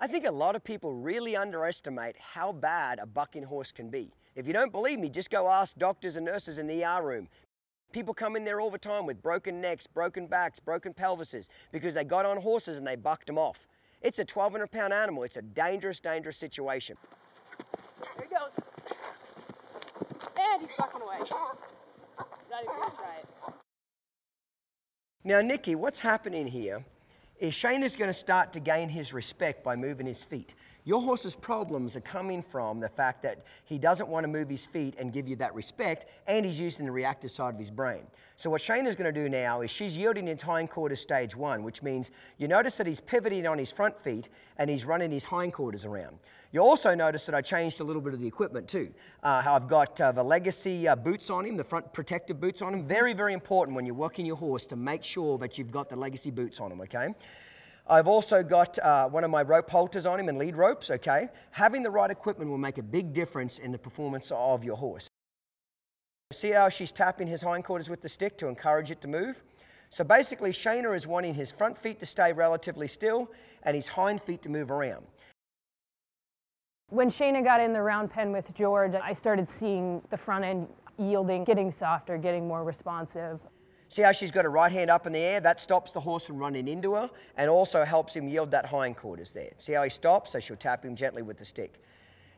I think a lot of people really underestimate how bad a bucking horse can be. If you don't believe me, just go ask doctors and nurses in the ER room. People come in there all the time with broken necks, broken backs, broken pelvises because they got on horses and they bucked them off. It's a 1,200-pound animal. It's a dangerous, dangerous situation. There he goes. And he's bucking away. Not even gonna try it. Now, Nikki, what's happening here is Shane is going to start to gain his respect by moving his feet. Your horse's problems are coming from the fact that he doesn't want to move his feet and give you that respect, and he's using the reactive side of his brain. So what Shane is going to do now is she's yielding his hindquarters stage 1, which means you notice that he's pivoting on his front feet and he's running his hindquarters around. You also notice that I changed a little bit of the equipment too. I've got the legacy boots on him, the front protective boots on him. Very, very important when you're working your horse to make sure that you've got the legacy boots on him, okay? I've also got one of my rope halters on him and lead ropes, okay? Having the right equipment will make a big difference in the performance of your horse. See how she's tapping his hindquarters with the stick to encourage it to move? So basically, Shayna is wanting his front feet to stay relatively still and his hind feet to move around. When Shayna got in the round pen with George, I started seeing the front end yielding, getting softer, getting more responsive. See how she's got her right hand up in the air? That stops the horse from running into her and also helps him yield that hindquarters there. See how he stops? So she'll tap him gently with the stick.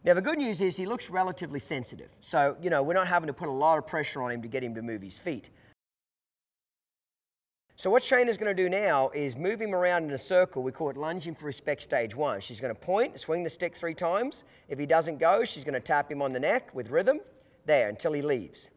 Now the good news is he looks relatively sensitive. So, you know, we're not having to put a lot of pressure on him to get him to move his feet. So what Shayna's going to do now is move him around in a circle. We call it lunging for respect stage 1. She's going to point, swing the stick 3 times. If he doesn't go, she's going to tap him on the neck with rhythm, there, until he leaves.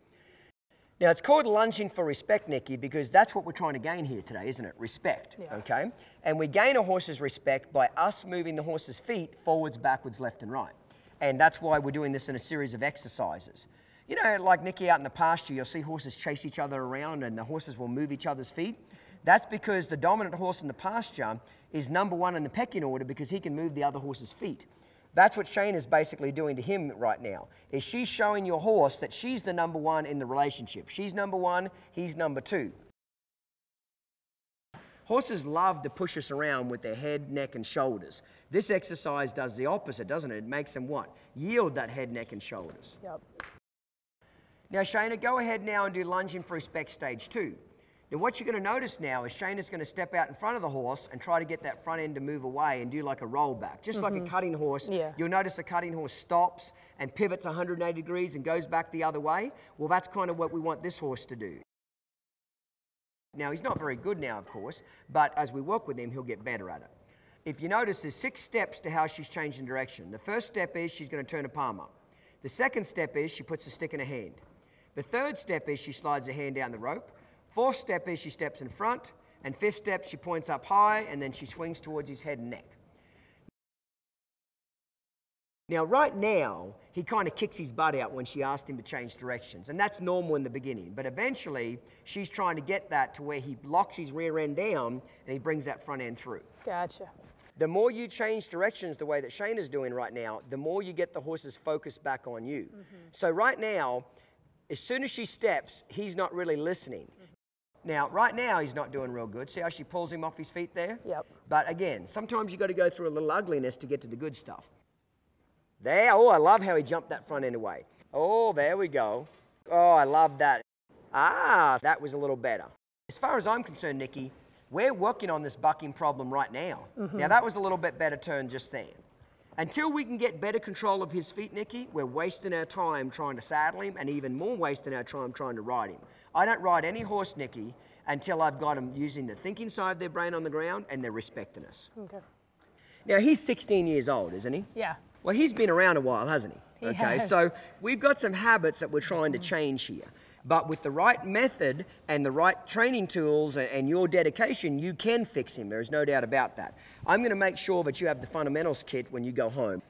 Now, it's called lunging for respect, Nikki, because that's what we're trying to gain here today, isn't it? Respect, yeah. Okay? And we gain a horse's respect by us moving the horse's feet forwards, backwards, left and right. And that's why we're doing this in a series of exercises. You know, like Nikki out in the pasture, you'll see horses chase each other around and the horses will move each other's feet. That's because the dominant horse in the pasture is #1 in the pecking order because he can move the other horse's feet. That's what Shane is basically doing to him right now, is she's showing your horse that she's the #1 in the relationship. She's #1, he's #2. Horses love to push us around with their head, neck, and shoulders. This exercise does the opposite, doesn't it? It makes them what? Yield that head, neck, and shoulders. Yep. Now, Shayna, go ahead now and do lunging for respect stage 2. Now, what you're going to notice now is Shayna's going to step out in front of the horse and try to get that front end to move away and do like a rollback. Just like a cutting horse, Yeah. You'll notice a cutting horse stops and pivots 180 degrees and goes back the other way. Well, that's kind of what we want this horse to do. Now, he's not very good now, of course, but as we work with him, he'll get better at it. If you notice, there's 6 steps to how she's changing direction. The first step is she's going to turn her palm up. The second step is she puts the stick in her hand. The third step is she slides her hand down the rope. 4th step is she steps in front. And 5th step, she points up high and then she swings towards his head and neck. Now, right now, he kind of kicks his butt out when she asked him to change directions. And that's normal in the beginning. But eventually, she's trying to get that to where he locks his rear end down and he brings that front end through. Gotcha. The more you change directions the way that Shane is doing right now, the more you get the horse's focus back on you. So right now, as soon as she steps, he's not really listening. Now, right now, he's not doing real good. See how she pulls him off his feet there? Yep. But again, sometimes you got to go through a little ugliness to get to the good stuff. There, oh, I love how he jumped that front end away. Oh, there we go. Oh, I love that. Ah, that was a little better. As far as I'm concerned, Nikki, we're working on this bucking problem right now. Now, that was a little bit better turn just then. Until we can get better control of his feet, Nikki, we're wasting our time trying to saddle him and even more wasting our time trying to ride him. I don't ride any horse, Nikki, until I've got them using the thinking side of their brain on the ground and they're respecting us. Okay. Now, he's 16 years old, isn't he? Yeah. Well, he's been around a while, hasn't he? He Okay, has. so we've got some habits that we're trying to change here. But with the right method and the right training tools and your dedication, you can fix him. There's no doubt about that. I'm going to make sure that you have the fundamentals kit when you go home.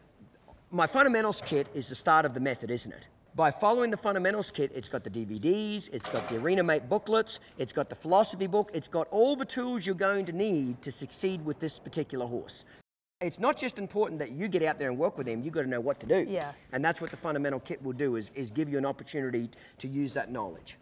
My fundamentals kit is the start of the method, isn't it? By following the fundamentals kit, it's got the DVDs, it's got the Arena Mate booklets, it's got the philosophy book, it's got all the tools you're going to need to succeed with this particular horse. It's not just important that you get out there and work with him, you've got to know what to do. Yeah. And that's what the fundamental kit will do, is give you an opportunity to use that knowledge.